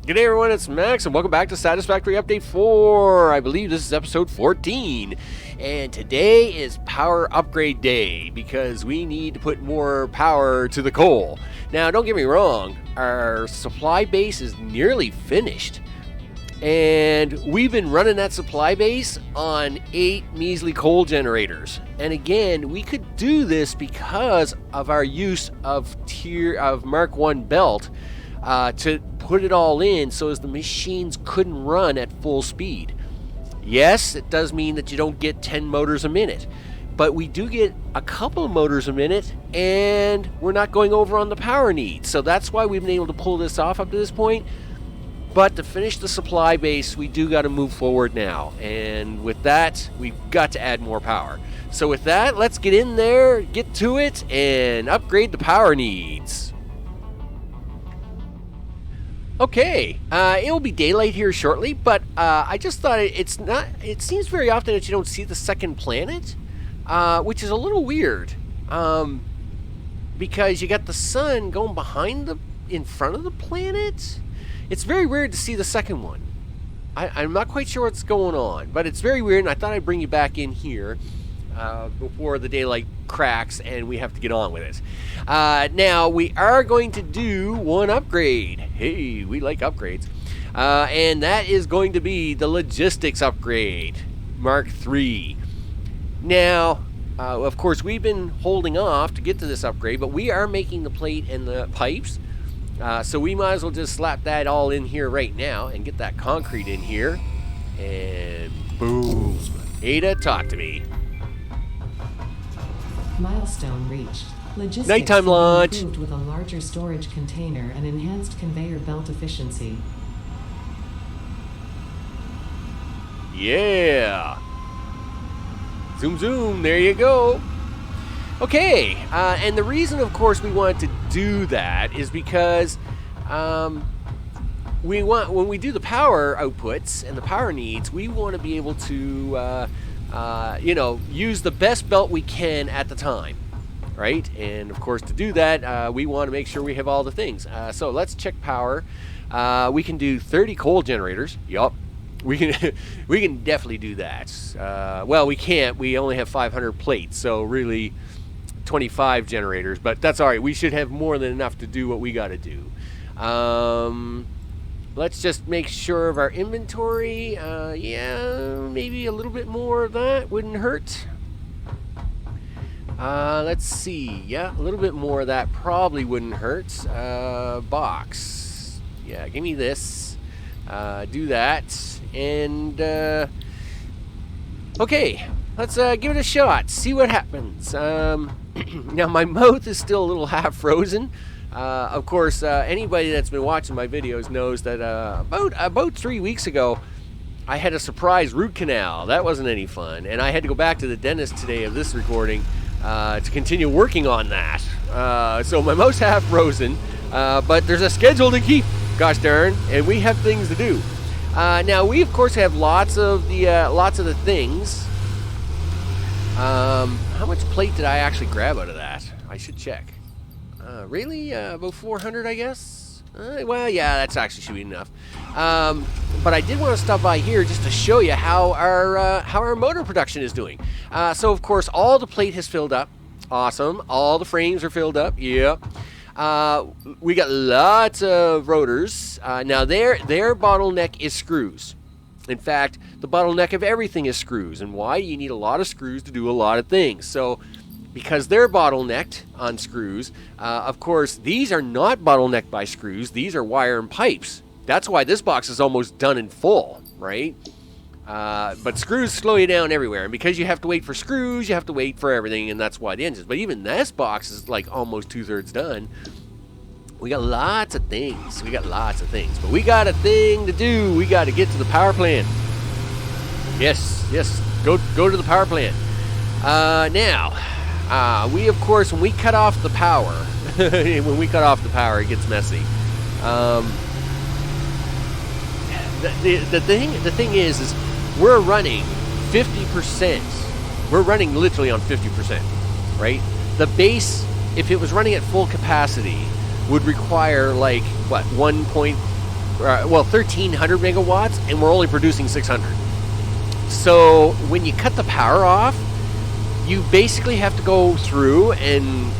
G'day everyone, it's Max, and welcome back to Satisfactory Update 4. I believe this is episode 14. And today is Power Upgrade Day, because we need to put more power to the coal. Now, don't get me wrong, our supply base is nearly finished. And we've been running that supply base on 8 measly coal generators. And again, we could do this because of our use of Mark 1 belt to put it all in so as the machines couldn't run at full speed. Yes, it does mean that you don't get 10 motors a minute, but we do get a couple of motors a minute, and we're not going over on the power needs. So that's why we've been able to pull this off up to this point. But to finish the supply base, we do got to move forward now. And with that, we've got to add more power. So with that, let's get in there, get to it, and upgrade the power needs. Okay, it will be daylight here shortly, but I just thought it seems very often that you don't see the second planet, which is a little weird, because you got the sun going in front of the planet. It's very weird to see the second one. I'm not quite sure what's going on, but it's very weird, and I thought I'd bring you back in here before the daylight cracks and we have to get on with it. Now, we are going to do one upgrade. Hey, we like upgrades. And that is going to be the logistics upgrade, Mark 3. Now, of course, we've been holding off to get to this upgrade, but we are making the plate and the pipes. So we might as well just slap that all in here right now and get that concrete in here. And boom. Ada, talk to me. Milestone reached. Logistics Nighttime launch. improved with a larger storage container and enhanced conveyor belt efficiency. Yeah. Zoom, zoom. There you go. Okay. And the reason, of course, we wanted to do that is because when we do the power outputs and the power needs, we want to be able to use the best belt we can at the time, right? And of course, to do that, we want to make sure we have all the things. So let's check power. We can do 30 coal generators. Yup, we can definitely do that. Well, we can't. We only have 500 plates, so really 25 generators. But that's all right. We should have more than enough to do what we got to do. Let's just make sure of our inventory. Yeah, maybe a little bit more of that wouldn't hurt. Let's see. Yeah, a little bit more of that probably wouldn't hurt. Box. Yeah, give me this. Do that. And, okay. Let's give it a shot. See what happens. Now, my mouth is still a little half frozen. Of course, anybody that's been watching my videos knows that about 3 weeks ago, I had a surprise root canal. That wasn't any fun, and I had to go back to the dentist today of this recording to continue working on that. So my mouth's half frozen, but there's a schedule to keep, gosh darn, and we have things to do. Now, we of course have lots of the things. How much plate did I actually grab out of that? I should check. Really? About 400, I guess? Well, yeah, that's actually should be enough. But I did want to stop by here just to show you how our motor production is doing. So, of course, all the plate has filled up. Awesome. All the frames are filled up. Yep. We got lots of rotors. Now, their bottleneck is screws. In fact, the bottleneck of everything is screws. And why? You need a lot of screws to do a lot of things. So, because they're bottlenecked on screws, of course, these are not bottlenecked by screws. These are wire and pipes. That's why this box is almost done in full, right? But screws slow you down everywhere. And because you have to wait for screws, you have to wait for everything, and that's why the engines. But even this box is like almost 2/3 done. We got lots of things. But we got a thing to do. We got to get to the power plant. Yes. Go to the power plant. Now... we, of course, when we cut off the power, it gets messy. The thing is we're running 50%. We're running literally on 50%, right? The base, if it was running at full capacity, would require like what well, 1,300 megawatts, and we're only producing 600. So when you cut the power off, you basically have to go through and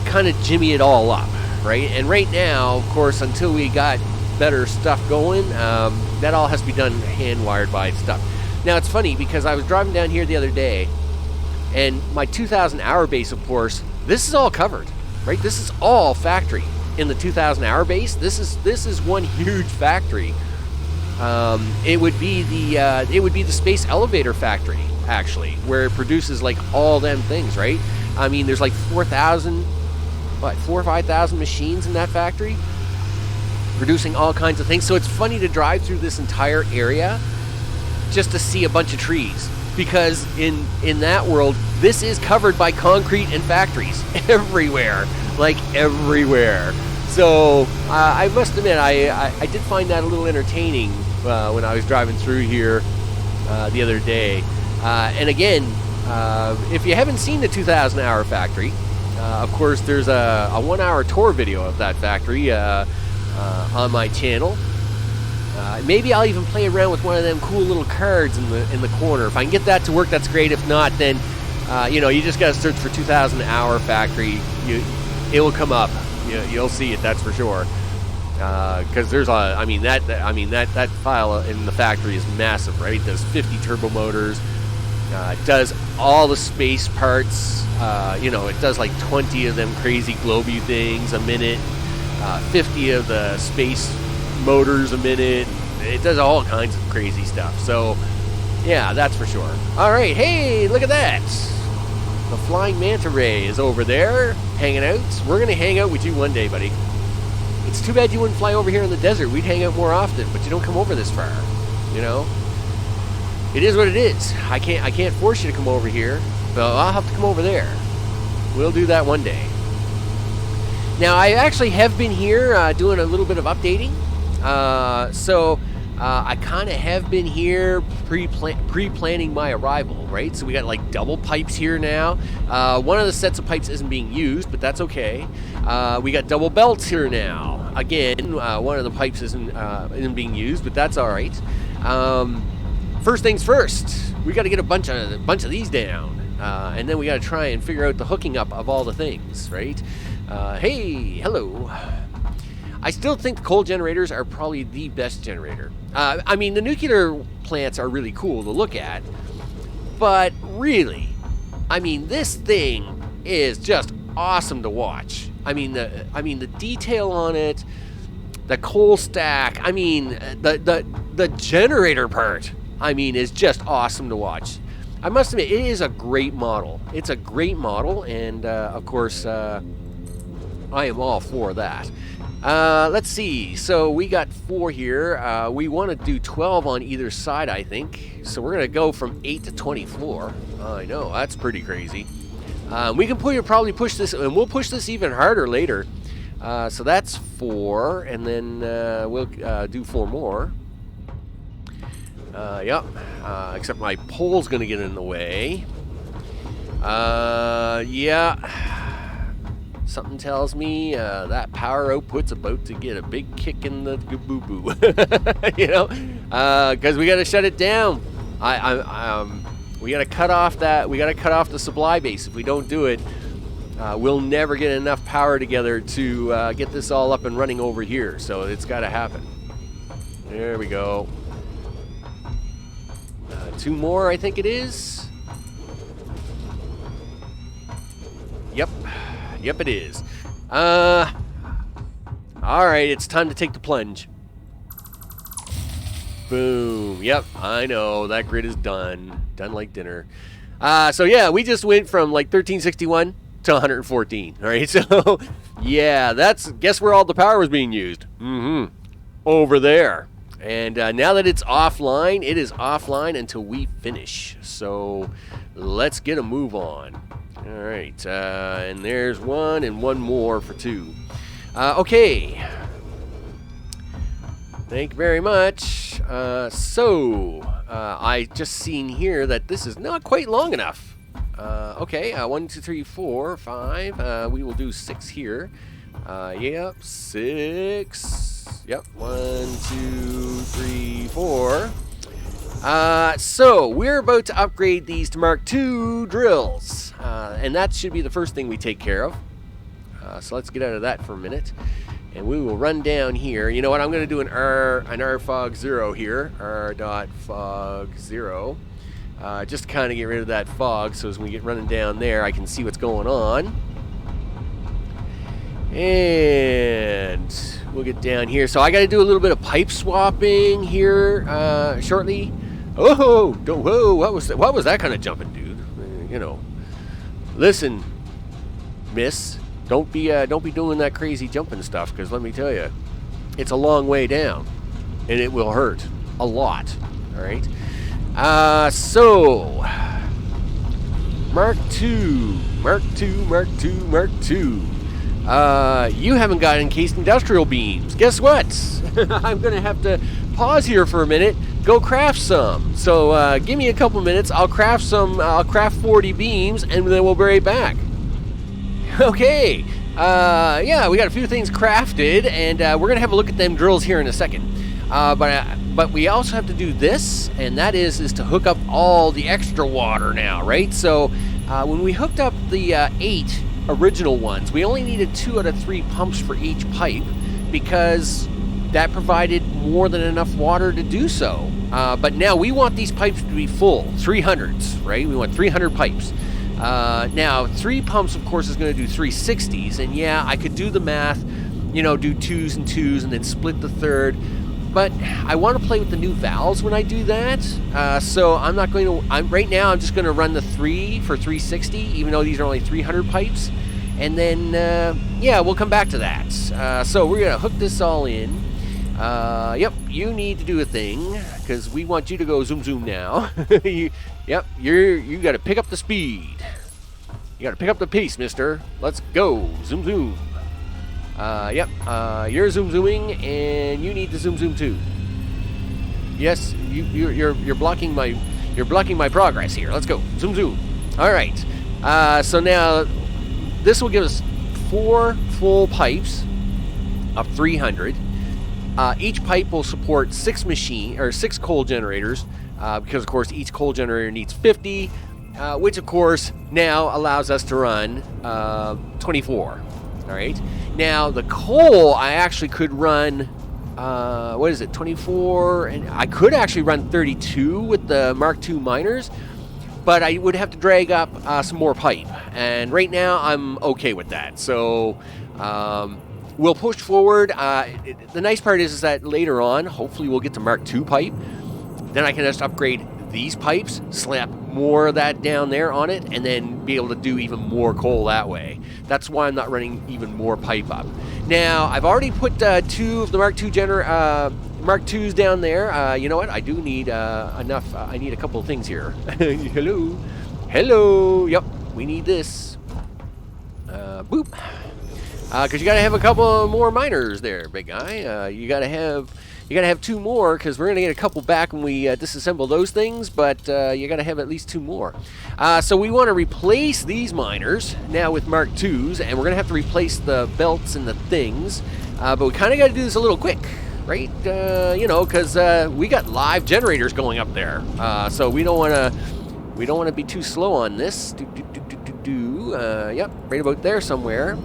kind of jimmy it all up, right? And right now, of course, until we got better stuff going, that all has to be done hand-wired by stuff. Now, it's funny because I was driving down here the other day, and my 2,000 hour base, of course, this is all covered, right? This is all factory in the 2,000 hour base. This is one huge factory. It would be the space elevator factory, actually, where it produces like all them things, right? I mean, there's like 4,000, 4,000 or 5,000 machines in that factory producing all kinds of things. So it's funny to drive through this entire area just to see a bunch of trees, because in that world, this is covered by concrete and factories everywhere, like everywhere. So I must admit, I did find that a little entertaining when I was driving through here the other day. And again, if you haven't seen the 2,000 hour factory, of course, there's a 1 hour tour video of that factory on my channel. Maybe I'll even play around with one of them cool little cards in the corner. If I can get that to work, that's great. If not, then you just gotta search for 2,000 hour factory. It will come up. You'll see it. That's for sure. Because there's that file in the factory is massive, right? It does 50 turbo motors. It does all the space parts. It does like 20 of them crazy globy things a minute. 50 of the space motors a minute. It does all kinds of crazy stuff. So, yeah, that's for sure. All right, hey, look at that. The flying manta ray is over there, hanging out. We're gonna hang out with you one day, buddy. It's too bad you wouldn't fly over here in the desert. We'd hang out more often, but you don't come over this far. It is what it is. I can't force you to come over here, but I'll have to come over there. We'll do that one day. Now, I actually have been here doing a little bit of updating. So I kind of have been here pre-planning my arrival, right? So we got like double pipes here now. One of the sets of pipes isn't being used, but that's okay. We got double belts here now. Again, one of the pipes isn't being used, but that's all right. First things first, we got to get a bunch of these down, and then we got to try and figure out the hooking up of all the things, right? Hey, hello. I still think the coal generators are probably the best generator. I mean, the nuclear plants are really cool to look at, but really, I mean, this thing is just awesome to watch. I mean, the detail on it, the coal stack. I mean, the generator part. I mean, is just awesome to watch. I must admit, it is a great model. It's a great model, and of course, I am all for that. Let's see. So we got 4 here. We want to do 12 on either side, I think. So we're going to go from 8 to 24. I know, that's pretty crazy. We can probably push this, and we'll push this even harder later. So that's 4, and then we'll do 4 more. Yep. Except my pole's going to get in the way. Yeah. Something tells me that power output's about to get a big kick in the boo-boo. Because we got to shut it down. We got to cut off that. We got to cut off the supply base. If we don't do it, we'll never get enough power together to get this all up and running over here. So it's got to happen. There we go. 2 more, I think it is. Yep. Yep, it is. Alright, it's time to take the plunge. Boom. Yep, I know. That grid is done. Done like dinner. So yeah, we just went from like 1361 to 114. Alright, so yeah, guess where all the power was being used? Over there. And now that it's offline, it is offline until we finish. So let's get a move on. All right, and there's 1 and 1 more for 2. Okay. Thank you very much. I just seen here that this is not quite long enough. Okay, 1, 2, 3, 4, 5. We will do 6 here. Yep, 6. Yep, 1, 2, 3, 4. So we're about to upgrade these to Mark II drills, and that should be the first thing we take care of. So let's get out of that for a minute, and we will run down here. You know what? I'm going to do an rfog 0 here, r.fog 0, just to kind of get rid of that fog. So as we get running down there, I can see what's going on. And we'll get down here. So I got to do a little bit of pipe swapping here shortly. Oh, whoa! What was that? What was that kind of jumping, dude? You know, listen, miss, don't be doing that crazy jumping stuff, because let me tell you, it's a long way down, and it will hurt a lot. All right. So Mark II, Mark II, Mark II, Mark II. You haven't got encased industrial beams. Guess what? I'm gonna have to pause here for a minute, go craft some. So give me a couple minutes, I'll craft 40 beams, and then we'll be right back. Okay, yeah, we got a few things crafted, and we're gonna have a look at them drills here in a second. But we also have to do this, and that is to hook up all the extra water now, right? So when we hooked up the 8 original ones, we only needed 2 out of 3 pumps for each pipe, because that provided more than enough water to do so. But now we want these pipes to be full, 300s, right? We want 300 pipes. Now 3 pumps, of course, is going to do 360s, and yeah, I could do the math, you know, do 2s and 2s and then split the third. But I want to play with the new valves when I do that, so I'm not going to. Right now, I'm just going to run the 3 for 360, even though these are only 300 pipes, and then yeah, we'll come back to that. So we're going to hook this all in. Yep, you need to do a thing, because we want you to go zoom zoom now. Yep, you got to pick up the speed. You got to pick up the pace, mister. Let's go zoom zoom. Yep, you're zoom zooming, and you need to zoom zoom too. Yes, you're blocking my progress here. Let's go zoom zoom. All right. So now this will give us 4 full pipes of 300. Each pipe will support 6 coal generators, because of course each coal generator needs 50, which of course now allows us to run 24. All right. Now the coal, I actually could run, what is it, 24, and I could actually run 32 with the Mark II miners, but I would have to drag up some more pipe, and right now I'm okay with that. So we'll push forward. The nice part is that later on, hopefully we'll get to Mark II pipe. Then I can just upgrade these pipes, slap more of that down there on it, and then be able to do even more coal that way. That's why I'm not running even more pipe up. Now, I've already put 2 of the Mark II Mark IIs down there. You know what? I do need enough. I need a couple of things here. Hello. Hello. Yep, we need this. Boop. Because you got to have a couple more miners there, big guy. You got to have 2 more, because we're going to get a couple back when we disassemble those things, but you got to have at least 2 more. So we want to replace these miners now with Mark IIs, and we're going to have to replace the belts and the things, but we kind of got to do this a little quick, right? You know, because we got live generators going up there, so we don't want to be too slow on this. Yep, right about there somewhere.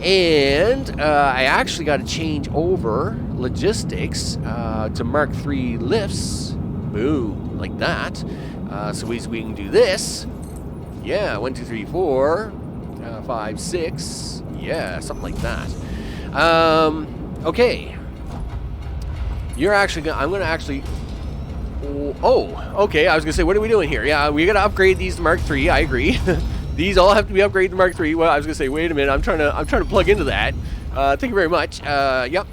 And I actually got to change over logistics to Mark III lifts. Boom, like that. So we can do this. Yeah, 1, 2, 3, 4, 5, 6. Yeah, something like that. Okay. You're actually I'm gonna actually. Oh, okay. I was gonna say, what are we doing here? Yeah, we gotta upgrade these to Mark III. I agree. These all have to be upgraded to Mark III. Well, I was gonna say, wait a minute. I'm trying to plug into that. Thank you very much. Yep.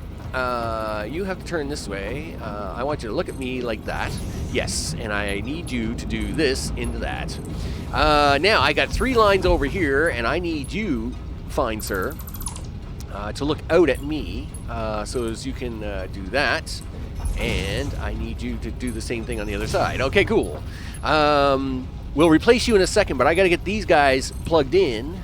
You have to turn this way. I want you to look at me like that. Yes, and I need you to do this into that. Now, I got 3 lines over here, and I need you, fine sir, to look out at me, so as you can do that. And I need you to do the same thing on the other side. Okay, cool. We'll replace you in a second, but I got to get these guys plugged in,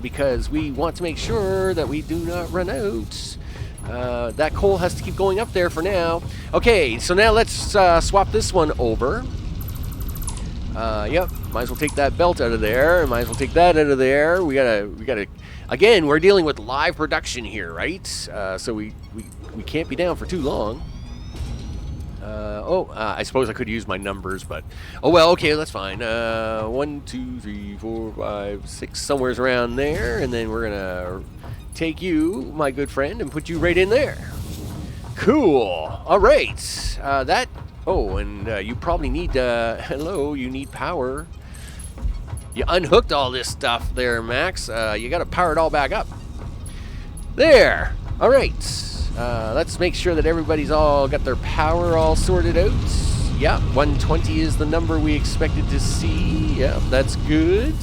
because we want to make sure that we do not run out. That coal has to keep going up there for now. Okay, so now let's swap this one over. Yep, might as well take that belt out of there. Might as well take that out of there. We gotta. Again, we're dealing with live production here, right? So we can't be down for too long. I suppose I could use my numbers, but oh well. Okay, that's fine. 1, 2, 3, 4, 5, 6, somewhere's around there, and then we're gonna take you, my good friend, and put you right in there. Cool. All right. Oh, and you probably need. Hello, you need power. You unhooked all this stuff there, Max. You got to power it all back up. There. All right. Let's make sure that everybody's all got their power all sorted out. Yeah, 120 is the number we expected to see. Yeah, that's good.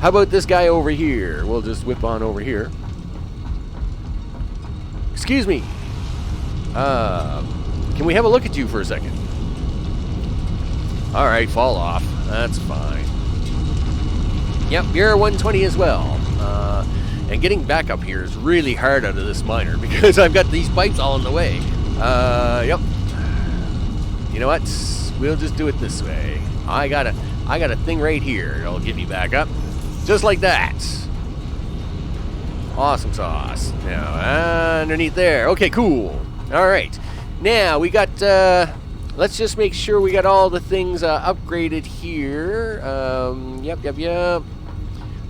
How about this guy over here? We'll just whip on over here. Excuse me. Can we have a look at you for a second? All right, fall off. That's fine. Yep, you're 120 as well. And getting back up here is really hard out of this miner because I've got these pipes all in the way. Yep. You know what? We'll just do it this way. I got a thing right here. I'll get me back up, just like that. Awesome sauce. Now underneath there. Okay, cool. All right. Now we got. Let's just make sure we got all the things upgraded here. Yep.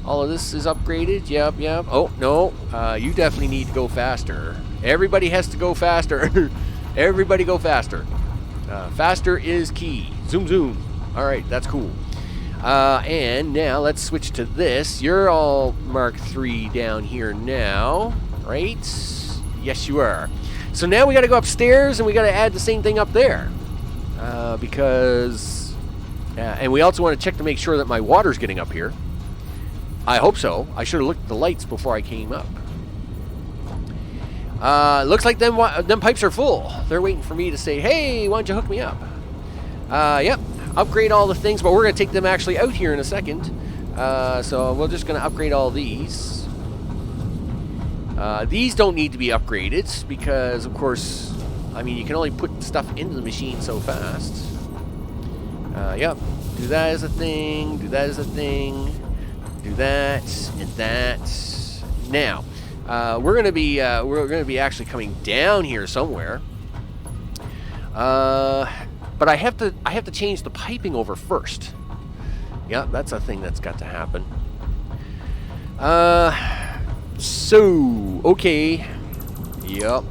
All of this is upgraded. Yep. Oh, no. You definitely need to go faster. Everybody has to go faster. Everybody go faster. Faster is key. Zoom, zoom. All right, that's cool. And now let's switch to this. You're all Mark III down here now, right? Yes, you are. So now we got to go upstairs and we got to add the same thing up there. Because... and we also want to check to make sure that my water's getting up here. I hope so. I should have looked at the lights before I came up. Looks like them pipes are full. They're waiting for me to say, hey, why don't you hook me up? Yep. Upgrade all the things, but we're going to take them actually out here in a second. So we're just going to upgrade all these. These don't need to be upgraded because, of course, I mean, you can only put stuff into the machine so fast. Yep. Do that as a thing. Do that as a thing. Do that and that. Now, we're gonna be actually coming down here somewhere. But I have to change the piping over first. Yeah, that's a thing that's got to happen. So okay. Yep.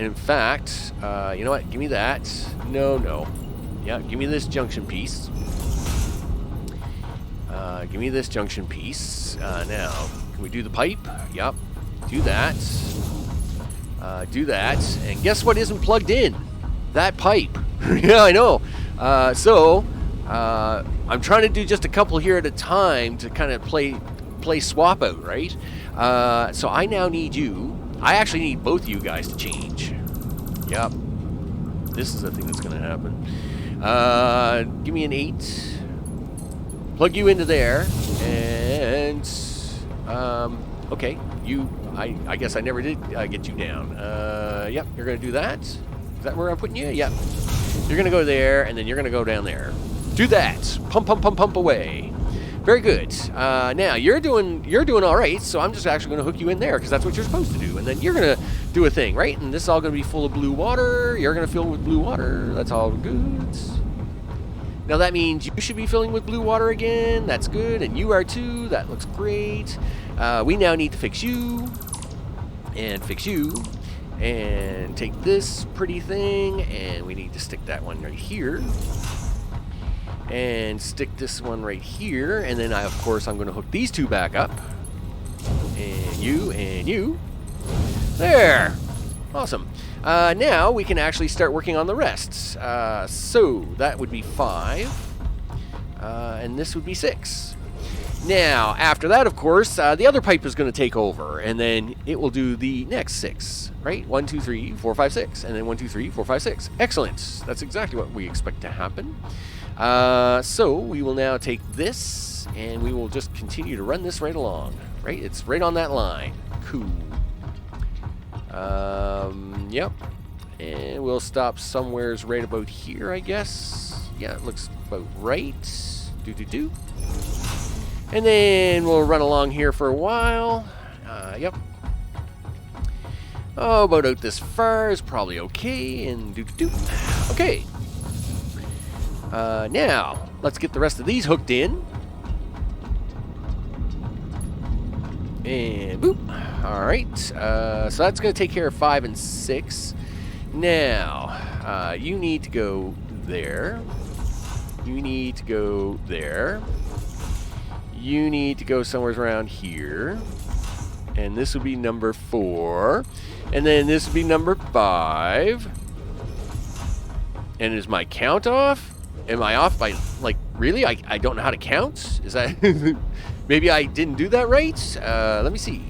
In fact, you know what? Give me that. No. Yeah, give me this junction piece. Give me this junction piece. Now, can we do the pipe? Yep. Do that. Do that. And guess what isn't plugged in? That pipe. Yeah, I know. So, I'm trying to do just a couple here at a time to kind of play swap out, right? So I now need you. I actually need both of you guys to change. Yep. This is the thing that's going to happen. Give me an 8. Plug you into there, and okay, I guess I never did get you down. Yep, you're gonna do that. Is that where I'm putting you? Yep. You're gonna go there, and then you're gonna go down there. Do that. Pump away. Very good. Now you're doing all right. So I'm just actually gonna hook you in there because that's what you're supposed to do, and then you're gonna do a thing, right? And this is all gonna be full of blue water. You're gonna fill with blue water. That's all good. Now that means you should be filling with blue water again. That's good, and you are too. That looks great. We now need to fix you, and take this pretty thing, and we need to stick that one right here, and stick this one right here, and then of course I'm going to hook these two back up, and you. There. Awesome. Now we can actually start working on the rest. So that would be 5, and this would be 6. Now, after that, of course, the other pipe is going to take over, and then it will do the next 6, right? 1, 2, 3, 4, 5, 6, and then 1, 2, 3, 4, 5, 6. Excellent. That's exactly what we expect to happen. So we will now take this, and we will just continue to run this right along, right? It's right on that line. Cool. Yep. And we'll stop somewheres right about here, I guess. Yeah, it looks about right. Do. And then we'll run along here for a while. Yep. Oh, about out this far is probably okay. And do. Okay. Now, let's get the rest of these hooked in. And boop. Alright. So that's going to take care of 5 and 6. Now, you need to go there. You need to go there. You need to go somewhere around here. And this would be number 4. And then this would be number 5. And is my count off? Am I off by, like, really? I don't know how to count? Is that... Maybe I didn't do that right? Let me see.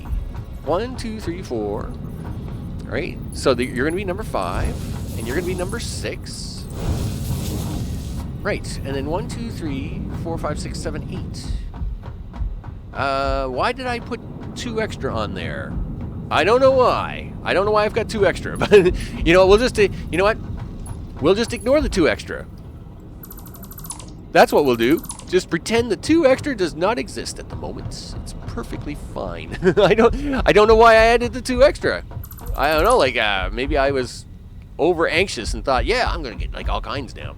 1, 2, 3, 4. All right. So you're going to be number 5. And you're going to be number 6. Right. And then 1, 2, 3, 4, 5, 6, 7, 8. Why did I put 2 extra on there? I don't know why. I don't know why I've got 2 extra. But you know what? We'll just you know what? We'll just ignore the 2 extra. That's what we'll do. Just pretend the 2 extra does not exist at the moment. It's perfectly fine. I don't know why I added the 2 extra. I don't know. Like maybe I was over anxious and thought, yeah, I'm gonna get like all kinds now.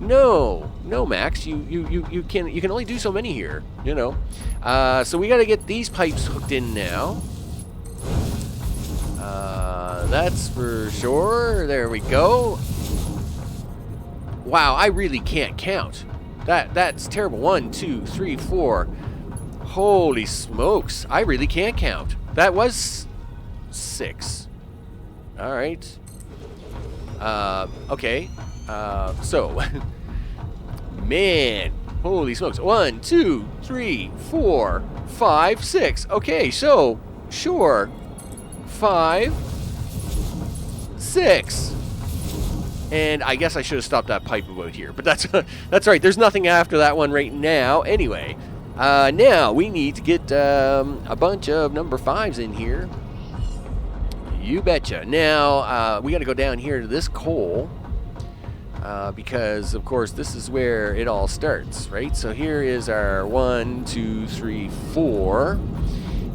No, Max. You can only do so many here. You know. So we got to get these pipes hooked in now. That's for sure. There we go. Wow, I really can't count. That's terrible. 1, 2, 3, 4. Holy smokes. I really can't count. That was 6. All right. Okay. So, man, holy smokes. 1, 2, 3, 4, 5, 6. Okay, so, sure. 5, 6. And I guess I should have stopped that pipe about here, but that's right. There's nothing after that one right now. Anyway, now we need to get a bunch of number 5s in here. You betcha. Now we got to go down here to this coal because, of course, this is where it all starts, right? So here is our 1, 2, 3, 4.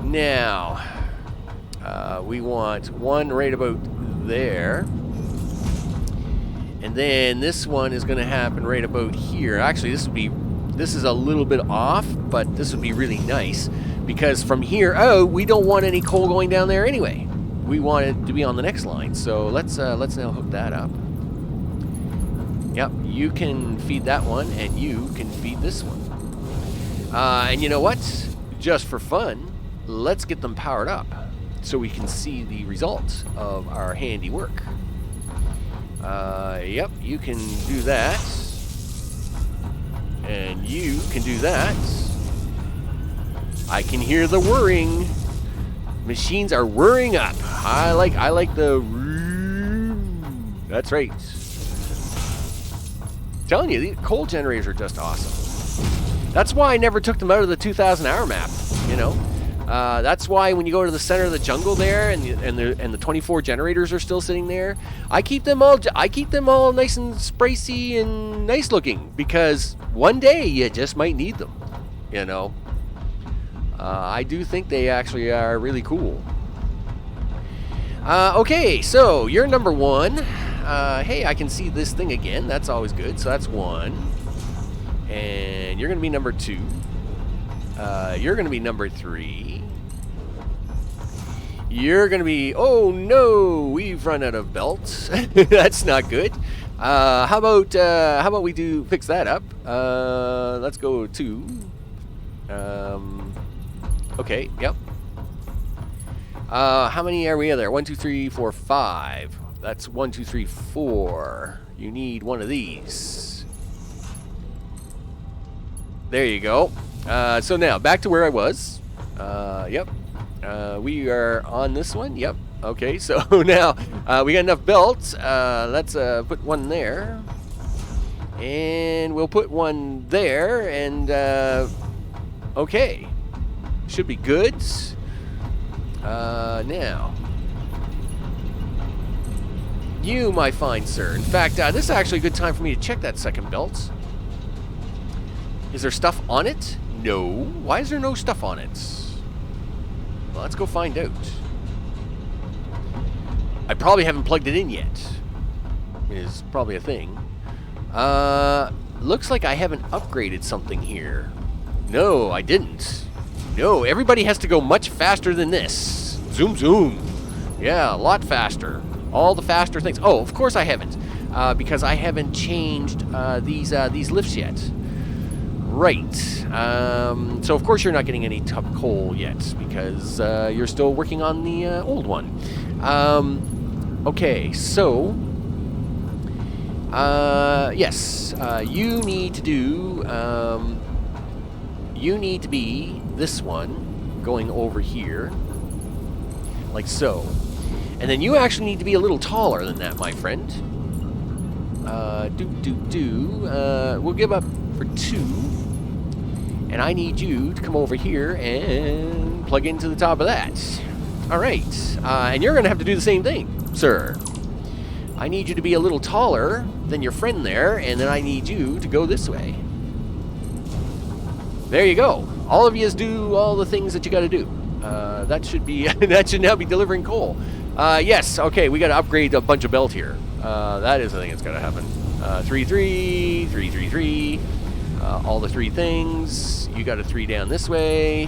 Now we want one right about there. And then this one is going to happen right about here. Actually, this is a little bit off, but this would be really nice because from here, we don't want any coal going down there anyway. We want it to be on the next line. So let's now hook that up. Yep, you can feed that one, and you can feed this one. And you know what? Just for fun, let's get them powered up so we can see the results of our handiwork. Yep, you can do that. And you can do that. I can hear the whirring. Machines are whirring up. I like the... That's right. I'm telling you, these coal generators are just awesome. That's why I never took them out of the 2000 hour map, you know. That's why when you go to the center of the jungle there, and the 24 generators are still sitting there, I keep them all nice and spraycy and nice looking because one day you just might need them, you know. I do think they actually are really cool. Okay, so you're number 1. Hey, I can see this thing again. That's always good. So that's 1, and you're gonna be number 2. You're going to be number 3. You're going to be... Oh, no! We've run out of belts. That's not good. How about we fix that up? Let's go 2. Okay, yep. How many are we there? 1, 2, 3, 4, 5. That's 1, 2, 3, 4. You need one of these. There you go. So now, back to where I was. Yep. We are on this one. Yep. Okay, so now we got enough belts. Let's put one there. And we'll put one there. And, okay. Should be good. Now, You, my fine sir. In fact, this is actually a good time for me to check that second belt. Is there stuff on it? No. Why is there no stuff on it? Well, let's go find out. I probably haven't plugged it in yet. Is probably a thing. Looks like I haven't upgraded something here. No, I didn't. No, everybody has to go much faster than this. Zoom, zoom. Yeah, a lot faster. All the faster things. Oh, of course I haven't. Because I haven't changed these lifts yet. Right. So, of course, you're not getting any top coal yet. Because you're still working on the old one. Okay, so... yes, you need to do, you need to be this one going over here, like so. And then you actually need to be a little taller than that, my friend. We'll give up for 2. And I need you to come over here and plug into the top of that. All right, and you're going to have to do the same thing, sir. I need you to be a little taller than your friend there, and then I need you to go this way. There you go. All of you do all the things that you got to do. That should be that should now be delivering coal. Yes. Okay, we got to upgrade a bunch of belt here. That is the thing that's got to happen. 3, 3, 3, 3, 3. All the 3 things. You got to 3 down this way.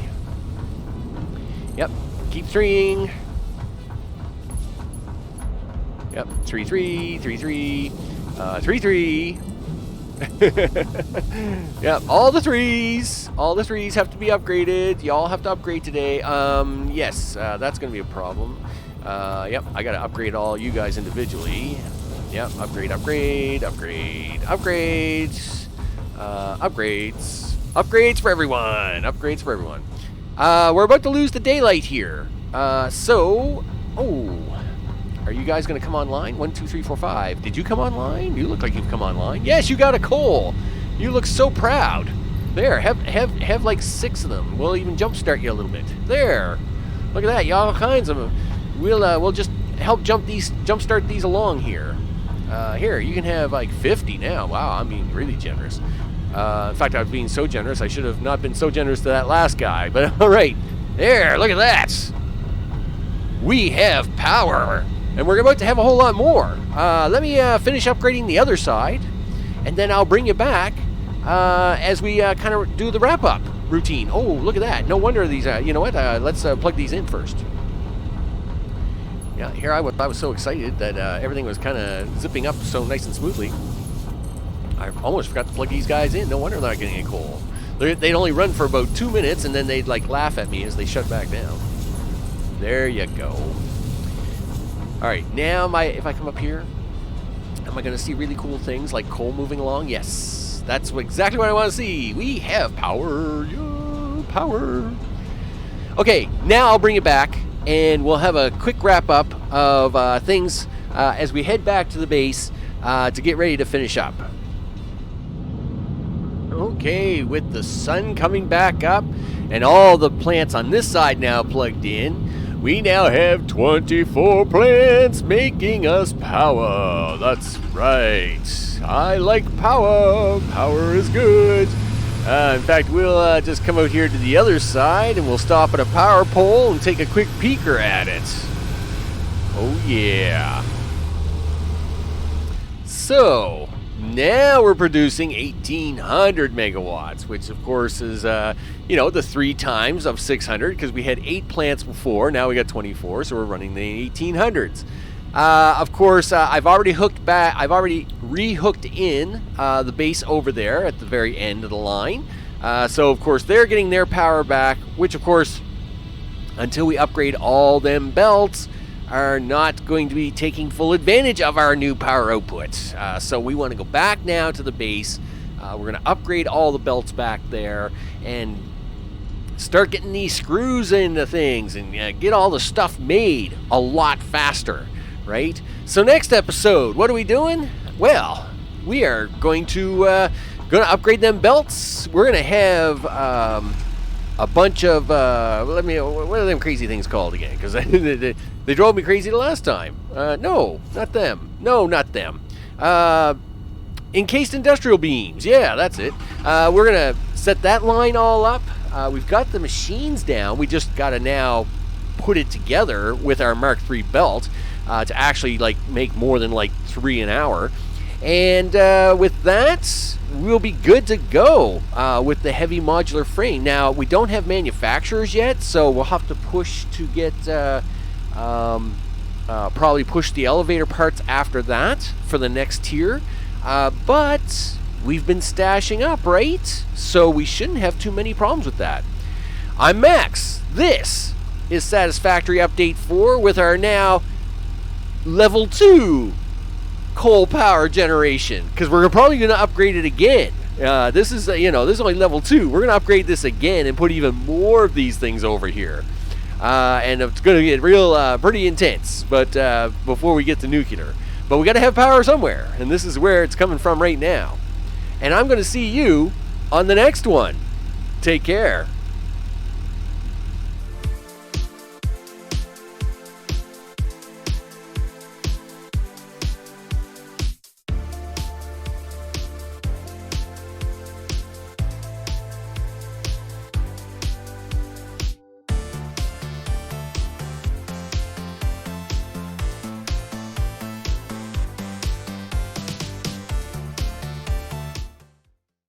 Yep. Keep 3ing. Yep, 3, 3, 3, 3, 3, 3. Yep, all the 3s. All the 3s have to be upgraded. Y'all have to upgrade today. Yes, that's going to be a problem. Yep, I got to upgrade all you guys individually. Yep, upgrade, upgrade, upgrade, upgrades. Upgrades. Upgrades for everyone. Upgrades for everyone. We're about to lose the daylight here. So, are you guys going to come online? 1, 2, 3, 4, 5. Did you come online? You look like you've come online. Yes, you got a coal. You look so proud. There, have like 6 of them. We'll even jumpstart you a little bit. There. Look at that. You all kinds of them. We'll just help jumpstart these along here. Here, you can have like 50 now. Wow, I'm being really generous. In fact, I was being so generous, I should have not been so generous to that last guy. But all right. There, look at that. We have power. And we're about to have a whole lot more. Let me finish upgrading the other side, and then I'll bring you back as we kind of do the wrap-up routine. Oh, look at that. No wonder these, you know what, let's plug these in first. Yeah, here I was so excited that everything was kind of zipping up so nice and smoothly. I almost forgot to plug these guys in. No wonder they're not getting any coal. They'd only run for about 2 minutes, and then they'd like laugh at me as they shut back down. There you go. All right, now if I come up here, am I going to see really cool things like coal moving along? Yes, that's exactly what I want to see. We have power, yeah, power. Okay, now I'll bring it back, and we'll have a quick wrap-up of things as we head back to the base to get ready to finish up. Okay, with the sun coming back up and all the plants on this side now plugged in, we now have 24 plants making us power. That's right. I like power. Power is good. In fact, we'll just come out here to the other side and we'll stop at a power pole and take a quick peeker at it. Oh, yeah. So, now we're producing 1,800 megawatts, which of course is, the 3 times of 600, because we had 8 plants before. Now we got 24, so we're running the 1,800s. Of course, I've already re-hooked in the base over there at the very end of the line. So of course they're getting their power back, which of course, until we upgrade all them belts, are not going to be taking full advantage of our new power output. So we want to go back now to the base. We're going to upgrade all the belts back there and start getting these screws into things and get all the stuff made a lot faster, right? So next episode, what are we doing? Well, we are going to upgrade them belts. We're going to have a bunch of what are them crazy things called again? Because they drove me crazy the last time. No, not them. No, not them. Encased industrial beams. Yeah, that's it. We're gonna set that line all up. We've got the machines down. We just gotta now put it together with our Mark III belt to actually like make more than like 3 an hour. And with that, we'll be good to go with the heavy modular frame. Now, we don't have manufacturers yet, so we'll have to push to get, probably push the elevator parts after that for the next tier. But we've been stashing up, right? So we shouldn't have too many problems with that. I'm Max. This is Satisfactory Update 4 with our now Level 2 coal power generation, because we're probably going to upgrade it again. This is this is only level 2. We're going to upgrade this again and put even more of these things over here, and it's going to get real pretty intense. But before we get to nuclear, but we got to have power somewhere, and this is where it's coming from right now. And I'm going to see you on the next one. Take care.